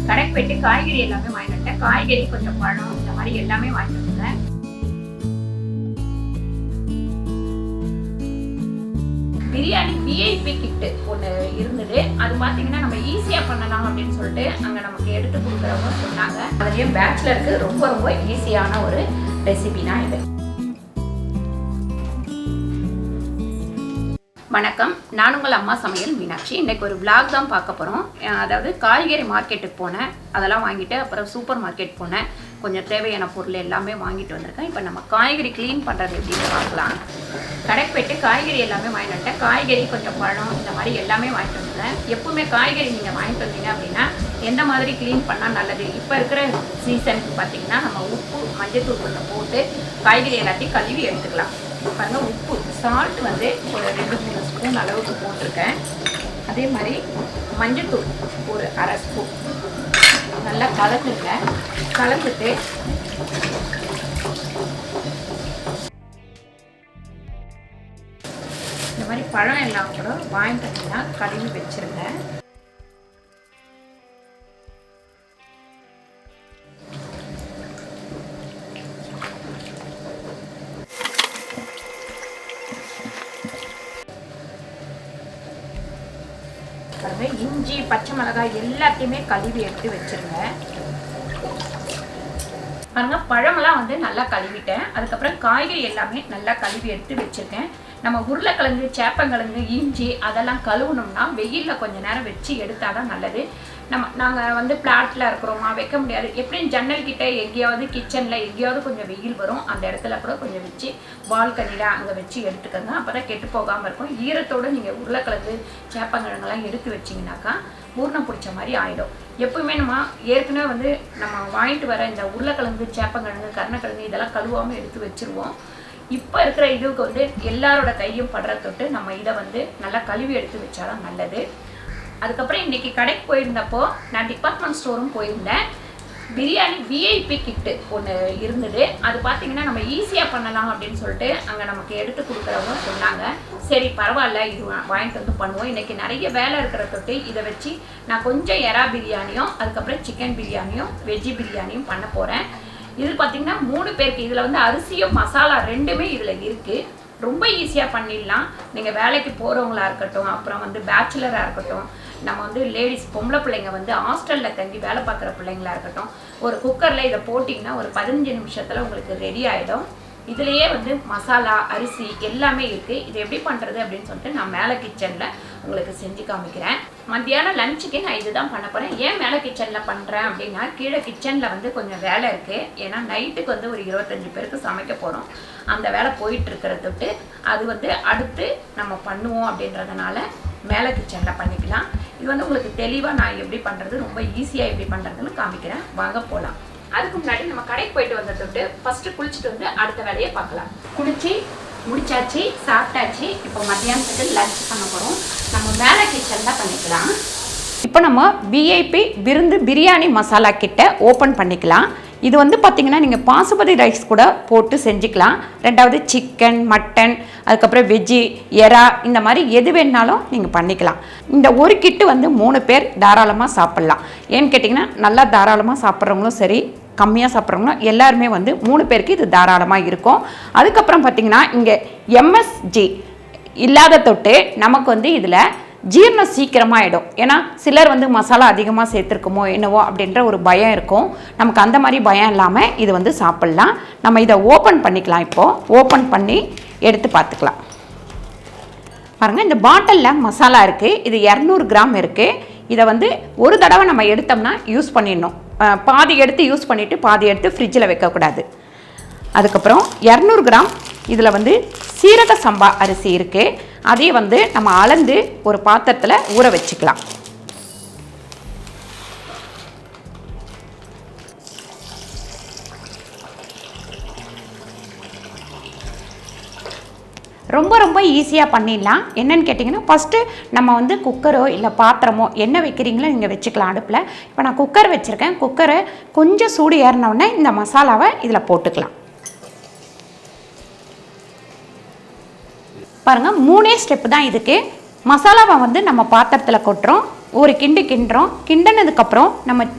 கடைக்கு போயிட்டு காய்கறி எல்லாமே வாங்கிட்டு வந்துட்டேன். காய்கறி கொஞ்சம் பழம் இந்த மாதிரி எல்லாமே வாங்கிட்டு வந்தேன். பிரியாணி விஐபி கிட்டு ஒன்று இருந்தது. அது பார்த்தீங்கன்னா நம்ம ஈஸியாக பண்ணலாம் அப்படின்னு சொல்லிட்டு அங்கே நமக்கு எடுத்து கொடுக்குறவங்க சொன்னாங்க. அதுலேயும் பேச்சுலருக்கு ரொம்ப ரொம்ப ஈஸியான ஒரு ரெசிபி தான் இது. வணக்கம், நான் உங்கள் அம்மா சமையல் மீனாட்சி. இன்றைக்கி ஒரு விளாக் தான் பார்க்க போகிறோம். அதாவது காய்கறி மார்க்கெட்டுக்கு போனேன், அதெல்லாம் வாங்கிட்டு அப்புறம் சூப்பர் மார்க்கெட் போனேன். கொஞ்சம் தேவையான பொருள் எல்லாமே வாங்கிட்டு வந்திருக்கேன். இப்போ நம்ம காய்கறி க்ளீன் பண்ணுறது எப்படின்னு பார்க்கலாம். கடைக்கு போய்ட்டு காய்கறி எல்லாமே வாங்கிட்டு வந்துட்டேன். காய்கறி கொஞ்சம் பழம் இந்த மாதிரி எல்லாமே வாங்கிட்டு வந்துட்டேன். எப்பவுமே காய்கறி நீங்கள் வாங்கிட்டு வந்தீங்க அப்படின்னா எந்த மாதிரி க்ளீன் பண்ணால் நல்லது. இப்போ இருக்கிற சீசனுக்கு பார்த்திங்கன்னா நம்ம உப்பு மஞ்சத்தூள் கொஞ்சம் போட்டு காய்கறி எல்லாத்தையும் கழுவி எடுத்துக்கலாம். பாருங்கள், உப்பு சால்ட் வந்து ஒரு 2-3 ஸ்பூன் அளவுக்கு போட்டிருக்கேன். அதே மாதிரி மஞ்சத்தூள் ஒரு 1/2 ஸ்பூன் நல்லா கலந்துருங்க. கலந்துட்டு இந்த மாதிரி பழம் எல்லாம் கூட வாங்கிட்டு வந்தீங்கன்னா கழுவி வச்சுருங்க. இஞ்சி பச்சை மிளகாய் எல்லாத்தையுமே கழுவி எடுத்து வச்சிருங்க. பாருங்க, பழமெல்லாம் வந்து நல்லா கழுவிட்டேன். அதுக்கப்புறம் காய்கறி எல்லாமே நல்லா கழுவி எடுத்து வச்சிருக்கேன். நம்ம உருளைக்கிழங்கு, சேப்பங்கிழங்கு, இஞ்சி அதெல்லாம் கழுவணும்னா வெயிலில் கொஞ்சம் நேரம் வச்சு எடுத்தாதான் நல்லது. நாங்கள் வந்து பிளாட்டில் இருக்கிறோமா, வைக்க முடியாது. எப்படியும் ஜன்னல் கிட்டே எங்கேயாவது கிச்சனில் எங்கேயாவது கொஞ்சம் வெயில் வரும், அந்த இடத்துல கூட கொஞ்சம் வச்சு பால்கனியில் அங்கே வச்சு எடுத்துக்கோங்க. அப்போ தான் கெட்டு போகாமல் இருக்கும். ஈரத்தோடு நீங்கள் உருளைக்கிழங்கு, சேப்பங்கிழங்கெல்லாம் எடுத்து வச்சிங்கனாக்கா பூர்ணம் பிடிச்ச மாதிரி ஆகிடும். எப்பவுமே நம்ம ஏற்கனவே வந்து நம்ம வாங்கிட்டு வர இந்த உருளைக்கிழங்கு, சேப்பங்கிழங்கு, கருணக்கிழங்கு இதெல்லாம் கழுவாமல் எடுத்து வச்சுருவோம். இப்போ இருக்கிற இதுக்கு வந்து எல்லாரோட கையும் படுற தொட்டு நம்ம இதை வந்து நல்லா கழுவி எடுத்து வச்சாதான் நல்லது. அதுக்கப்புறம் இன்றைக்கி கடைக்கு போயிருந்தப்போ நான் டிபார்ட்மெண்ட் ஸ்டோரும் போயிருந்தேன். பிரியாணி விஐபி கிட்டு ஒன்று இருந்தது. அது பார்த்திங்கன்னா நம்ம ஈஸியாக பண்ணலாம் அப்படின்னு சொல்லிட்டு அங்கே நமக்கு எடுத்து கொடுக்குறவங்க சொன்னாங்க. சரி பரவாயில்ல, இது வாங்கிட்டு வந்து பண்ணுவோம். இன்றைக்கி நிறைய வேலை இருக்கிற தொட்டு இதை வச்சு நான் கொஞ்சம் எறா பிரியாணியும் அதுக்கப்புறம் சிக்கன் பிரியாணியும் வெஜ்ஜி பிரியாணியும் பண்ண போகிறேன். இது பார்த்திங்கன்னா 3 பேருக்கு. இதில் வந்து அரிசியும் மசாலா ரெண்டுமே இதில் இருக்குது. ரொம்ப ஈஸியாக பண்ணிடலாம். நீங்கள் வேலைக்கு போகிறவங்களா இருக்கட்டும், அப்புறம் வந்து பேச்சுலராக இருக்கட்டும், நம்ம வந்து லேடிஸ் பொம்பளை பிள்ளைங்க வந்து ஹாஸ்டலில் தங்கி வேலை பார்க்குற பிள்ளைங்களா இருக்கட்டும், ஒரு குக்கரில் இதை போட்டிங்கன்னா ஒரு 15 நிமிஷத்தில் உங்களுக்கு ரெடி ஆகிடும். இதுலேயே வந்து மசாலா, அரிசி எல்லாமே இருக்குது. இது எப்படி பண்ணுறது அப்படின்னு சொல்லிட்டு நான் மேலே கிச்சனில் உங்களுக்கு செஞ்சு காமிக்கிறேன். மத்தியானம் லஞ்சுக்கு நான் இது தான் பண்ண போகிறேன். ஏன் மேலே கிச்சனில் பண்ணுறேன் அப்படின்னா, கீழே கிச்சனில் வந்து கொஞ்சம் வேலை இருக்குது. ஏன்னா நைட்டுக்கு வந்து ஒரு 25 பேருக்கு சமைக்க போகிறோம். அந்த வேலை போயிட்டுருக்கிறதுட்டு அது வந்து அடுத்து நம்ம பண்ணுவோம் அப்படின்றதுனால மேலே கிச்சனில் பண்ணிக்கலாம். இது வந்து உங்களுக்கு தெளிவாக நான் எப்படி பண்ணுறது, ரொம்ப ஈஸியாக எப்படி பண்ணுறதுன்னு காமிக்கிறேன். வாங்க போகலாம். அதுக்கு முன்னாடி நம்ம கடைக்கு போயிட்டு வந்ததுட்டு ஃபஸ்ட்டு குளிச்சுட்டு வந்து அடுத்த வேலையை பார்க்கலாம். குளிச்சு முடிச்சாச்சு, சாப்பிட்டாச்சு. இப்போ மத்தியானத்துக்கு லஞ்ச் பண்ண போகிறோம். நம்ம மேலே கிச்சனில் பண்ணிக்கலாம். இப்போ நம்ம விஐபி விருந்து பிரியாணி மசாலா கிட்ட ஓப்பன் பண்ணிக்கலாம். இது வந்து பார்த்திங்கன்னா நீங்கள் பாசுமதி ரைஸ் கூட போட்டு செஞ்சுக்கலாம். ரெண்டாவது சிக்கன், மட்டன், அதுக்கப்புறம் வெஜ்ஜி, எறா இந்த மாதிரி எது வேணாலும் நீங்கள் பண்ணிக்கலாம். இந்த ஒரு கிட்டு வந்து 3 பேர் தாராளமாக சாப்பிட்லாம். ஏன்னு கேட்டிங்கன்னா நல்லா தாராளமாக சாப்பிட்றவங்களும் சரி, கம்மியாக சாப்பிட்றவங்களும் எல்லாருமே வந்து 3 பேருக்கு இது தாராளமாக இருக்கும். அதுக்கப்புறம் பார்த்திங்கன்னா இங்கே எம்எஸ்ஜி இல்லாத தொட்டு நமக்கு வந்து இதில் ஜீரணம் சீக்கிரமாக ஆகிடும். ஏன்னா சிலர் வந்து மசாலா அதிகமாக சேர்த்துருக்குமோ என்னவோ அப்படின்ற ஒரு பயம் இருக்கும். நமக்கு அந்த மாதிரி பயம் இல்லாமல் இது வந்து சாப்பிட்லாம். நம்ம இதை ஓப்பன் பண்ணிக்கலாம். இப்போது ஓப்பன் பண்ணி எடுத்து பார்த்துக்கலாம். பாருங்கள், இந்த பாட்டிலில் மசாலா இருக்குது. இது 200 கிராம் இருக்குது. இதை வந்து ஒரு தடவை நம்ம எடுத்தோம்னா யூஸ் பண்ணிடணும். பாதி எடுத்து யூஸ் பண்ணிவிட்டு பாதி எடுத்து ஃப்ரிட்ஜில் வைக்கக்கூடாது. அதுக்கப்புறம் 200 கிராம் இதில் வந்து சீரக சம்பா அரிசி இருக்குது. அதே வந்து நம்ம அளந்து ஒரு பாத்திரத்தில் ஊற வச்சுக்கலாம். ரொம்ப ரொம்ப ஈஸியாக பண்ணிடலாம். என்னென்னு கேட்டிங்கன்னா, ஃபஸ்ட்டு நம்ம வந்து குக்கரோ இல்லை பாத்திரமோ என்ன வைக்கிறீங்களோ நீங்கள் வச்சுக்கலாம் அடுப்பில். இப்போ நான் குக்கர் வச்சுருக்கேன். குக்கரை கொஞ்சம் சூடு ஏறினோடனே இந்த மசாலாவை இதில் போட்டுக்கலாம். பாருங்கள், 3 ஸ்டெப்பு தான் இதுக்கு. மசாலாவை வந்து நம்ம பாத்திரத்தில் கொட்டுறோம், ஒரு கிண்டு கிண்டுறோம். கிண்டினதுக்கப்புறம்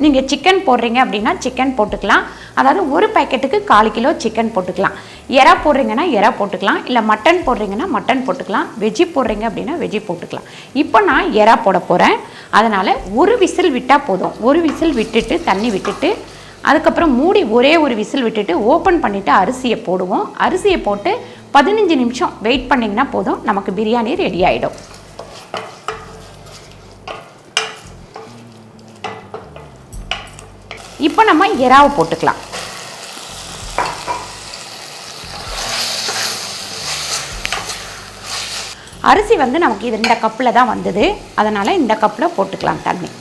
நீங்கள் சிக்கன் போடுறீங்க அப்படின்னா சிக்கன் போட்டுக்கலாம். அதாவது ஒரு பேக்கெட்டுக்கு 1/4 கிலோ சிக்கன் போட்டுக்கலாம். எறா போடுறீங்கன்னா எறா போட்டுக்கலாம், இல்லை மட்டன் போடுறீங்கன்னா மட்டன் போட்டுக்கலாம், வெஜ்ஜி போடுறீங்க அப்படின்னா வெஜ்ஜி போட்டுக்கலாம். இப்போ நான் எறா போட போகிறேன். அதனால் ஒரு விசில் விட்டால் போதும். ஒரு விசில் விட்டுட்டு தண்ணி விட்டுட்டு அதுக்கப்புறம் மூடி ஒரே ஒரு விசில் விட்டுட்டு ஓப்பன் பண்ணிவிட்டு அரிசியை போடுவோம். அரிசியை போட்டு 15 நிமிஷம் வெயிட் பண்ணிங்கன்னா போதும், நமக்கு பிரியாணி ரெடி ஆகிடும். இப்போ நம்ம எறாவை போட்டுக்கலாம். அரிசி வந்து நமக்கு இது இந்த கப்பில் தான் வந்தது, அதனால் இந்த கப்பில் போட்டுக்கலாம் தண்ணி.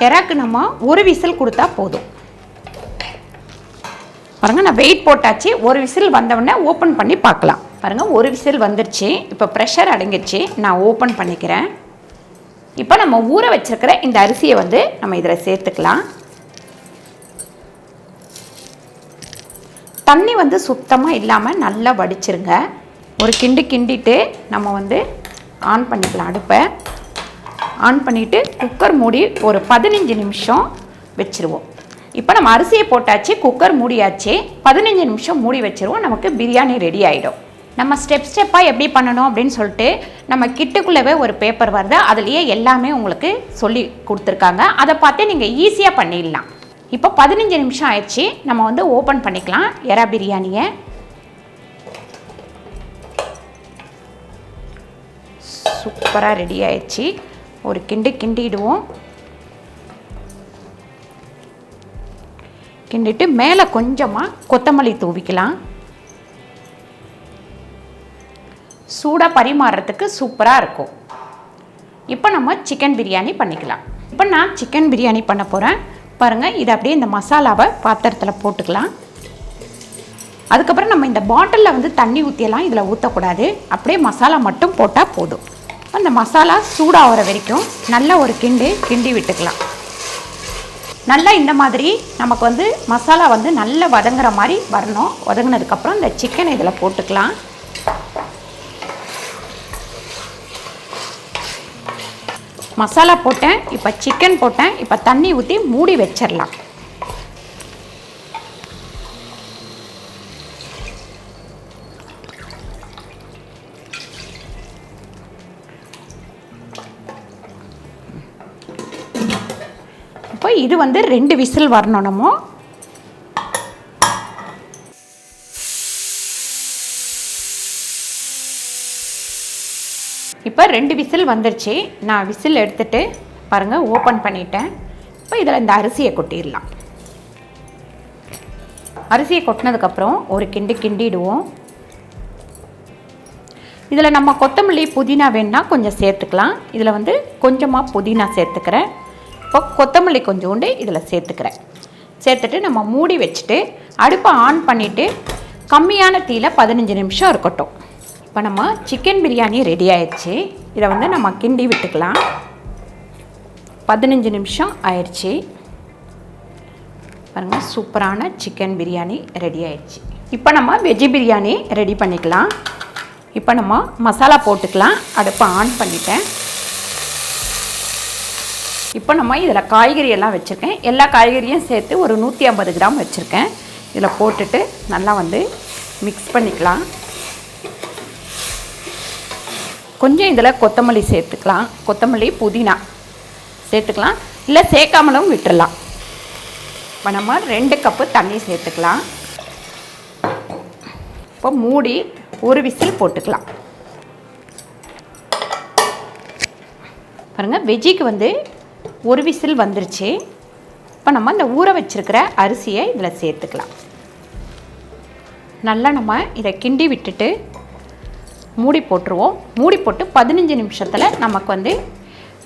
எறாக்கு நம்ம ஒரு விசில் கொடுத்தா போதும். பாருங்கள், நான் வெயிட் போட்டாச்சு. ஒரு விசில் வந்தவுடனே ஓப்பன் பண்ணி பார்க்கலாம். பாருங்கள், ஒரு விசில் வந்துருச்சு. இப்போ ப்ரெஷர் அடங்கிடுச்சு. நான் ஓப்பன் பண்ணிக்கிறேன். இப்போ நம்ம ஊற வச்சிருக்கிற இந்த அரிசியை வந்து நம்ம இதில் சேர்த்துக்கலாம். தண்ணி வந்து சுத்தமாக இல்லாமல் நல்லா வடிச்சிருங்க. ஒரு கிண்டிட்டு நம்ம வந்து ஆன் பண்ணிக்கலாம். அடுப்பை ஆன் பண்ணிவிட்டு குக்கர் மூடி ஒரு 15 நிமிஷம் வச்சுருவோம். இப்போ நம்ம அரிசியை போட்டாச்சு, குக்கர் மூடியாச்சு. 15 நிமிஷம் மூடி வச்சுருவோம். நமக்கு பிரியாணி ரெடி ஆகிடும். நம்ம ஸ்டெப்பாக எப்படி பண்ணணும் அப்படின்னு சொல்லிட்டு நம்ம கிட்டுக்குள்ளவே ஒரு பேப்பர் வருது, அதுலேயே எல்லாமே உங்களுக்கு சொல்லி கொடுத்துருக்காங்க. அதை பார்த்து நீங்கள் ஈஸியாக பண்ணிடலாம். இப்போ 15 நிமிஷம் ஆயிடுச்சு. நம்ம வந்து ஓப்பன் பண்ணிக்கலாம் எறா பிரியாணியை. சூப்பராக ரெடி ஆயிடுச்சு. ஒரு கிண்டிடுவோம். கிண்டிட்டு மேலே கொஞ்சமாக கொத்தமல்லி தூவிக்கலாம். சூடாக பரிமாறுறதுக்கு சூப்பராக இருக்கும். இப்போ நம்ம சிக்கன் பிரியாணி பண்ணிக்கலாம். இப்போ நான் சிக்கன் பிரியாணி பண்ண போகிறேன். பாருங்கள், இதை அப்படியே இந்த மசாலாவை பாத்திரத்தில் போட்டுக்கலாம். அதுக்கப்புறம் நம்ம இந்த பாட்டிலில் வந்து தண்ணி ஊற்றியெல்லாம் இதில் ஊற்றக்கூடாது. அப்படியே மசாலா மட்டும் போட்டால் போதும். அந்த மசாலா சூடாகிற வரைக்கும் நல்லா ஒரு கிண்டி விட்டுக்கலாம். நல்லா இந்த மாதிரி நமக்கு வந்து மசாலா வந்து நல்லா வதங்குற மாதிரி வரணும். வதங்கினதுக்கப்புறம் இந்த சிக்கனை இதில் போட்டுக்கலாம். மசாலா போட்டேன், இப்போ சிக்கன் போட்டேன். இப்போ தண்ணி ஊற்றி மூடி வச்சிடலாம். இப்போ இது வந்து 2 விசில் வரணும். நம்ம இப்போ 2 விசில் வந்துருச்சு. நான் விசில் எடுத்துட்டு பாருங்கள் ஓப்பன் பண்ணிட்டேன். இப்போ இதில் இந்த அரிசியை கொட்டிடலாம். அரிசியை கொட்டினதுக்கப்புறம் ஒரு கிண்டிடுவோம். இதில் நம்ம கொத்தமல்லி புதினா வேணுன்னா கொஞ்சம் சேர்த்துக்கலாம். இதில் வந்து கொஞ்சமாக புதினா சேர்த்துக்கிறேன். இப்போ கொத்தமல்லி கொஞ்சோண்டு இதில் சேர்த்துக்கிறேன். சேர்த்துட்டு நம்ம மூடி வச்சுட்டு அடுப்பை ஆன் பண்ணிவிட்டு கம்மியான தீயில 15 நிமிஷம் இருக்கட்டும். இப்போ நம்ம சிக்கன் பிரியாணி ரெடி ஆயிடுச்சு. இதை வந்து நம்ம கிண்டி விட்டுக்கலாம். 15 நிமிஷம் ஆயிடுச்சு. பாருங்கள், சூப்பரான சிக்கன் பிரியாணி ரெடி ஆயிடுச்சு. இப்போ நம்ம வெஜ்ஜி பிரியாணி ரெடி பண்ணிக்கலாம். இப்போ நம்ம மசாலா போட்டுக்கலாம். அடுப்பை ஆன் பண்ணிட்டேன். இப்போ நம்ம இதில் காய்கறி எல்லாம் வச்சுருக்கேன். எல்லா காய்கறியும் சேர்த்து ஒரு 150 கிராம் வச்சுருக்கேன். இதில் போட்டுட்டு நல்லா வந்து மிக்ஸ் பண்ணிக்கலாம். கொஞ்சம் இதில் கொத்தமல்லி சேர்த்துக்கலாம். கொத்தமல்லி புதினா சேர்த்துக்கலாம், இல்லை சேர்க்காமலும் விட்டுடலாம். இப்போ நம்ம 2 கப்பு தண்ணி சேர்த்துக்கலாம். இப்போ மூடி ஒரு விசில் போட்டுக்கலாம். பாருங்கள், வெஜ்ஜிக்கு வந்து ஒரு விசில் வந்துருச்சு. இப்போ நம்ம இந்த ஊற வச்சிருக்கிற அரிசியை இதில் சேர்த்துக்கலாம். நல்லா நம்ம இதை கிண்டி விட்டுட்டு மூடி போட்டுருவோம். மூடி போட்டு 15 நிமிஷத்தில் நமக்கு வந்து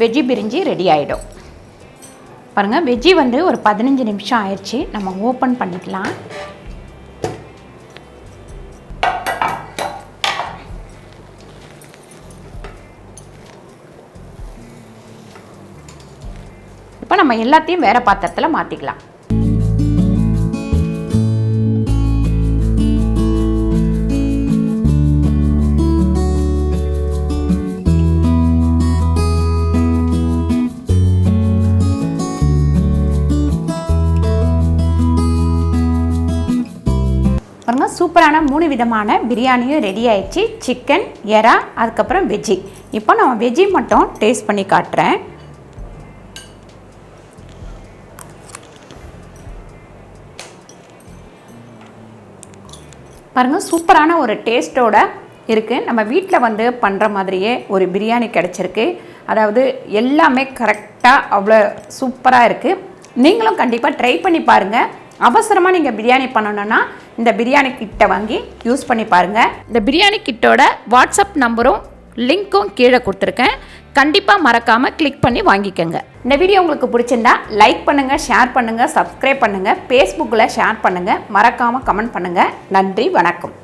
வெஜ்ஜி பிரிஞ்சி ரெடி ஆகிடும். பாருங்கள், வெஜ்ஜி வந்து ஒரு 15 நிமிஷம் ஆயிடுச்சு. நம்ம ஓப்பன் பண்ணிக்கலாம். இப்போ நம்ம எல்லாத்தையும் வேறு பாத்திரத்தில் மாற்றிக்கலாம். பாருங்கள் சூப்பரான 3 விதமான பிரியாணியும் ரெடி ஆயிடுச்சு. சிக்கன், எறா, அதுக்கப்புறம் வெஜ்ஜி. இப்போ நான் வெஜ்ஜி மட்டும் டேஸ்ட் பண்ணி காட்டுறேன். பாருங்கள் சூப்பரான ஒரு டேஸ்ட்டோட இருக்குது. நம்ம வீட்டில் வந்து பண்ணுற மாதிரியே ஒரு பிரியாணி கிடச்சிருக்கு. அதாவது எல்லாமே கரெக்டாக அவ்வளோ சூப்பராக இருக்குது. நீங்களும் கண்டிப்பாக ட்ரை பண்ணி பாருங்கள். அவசரமாக நீங்கள் பிரியாணி பண்ணணுன்னா இந்த பிரியாணி கிட்டை வாங்கி யூஸ் பண்ணி பாருங்கள். இந்த பிரியாணி கிட்டோட வாட்ஸ்அப் நம்பரும் லிங்க்கும் கீழே கொடுத்துருக்கேன். கண்டிப்பாக மறக்காமல் கிளிக் பண்ணி வாங்கிக்கோங்க. இந்த வீடியோ உங்களுக்கு பிடிச்சிருந்தா லைக் பண்ணுங்கள், ஷேர் பண்ணுங்கள், சப்ஸ்கிரைப் பண்ணுங்கள், ஃபேஸ்புக்கில் ஷேர் பண்ணுங்கள், மறக்காமல் கமெண்ட் பண்ணுங்கள். நன்றி, வணக்கம்.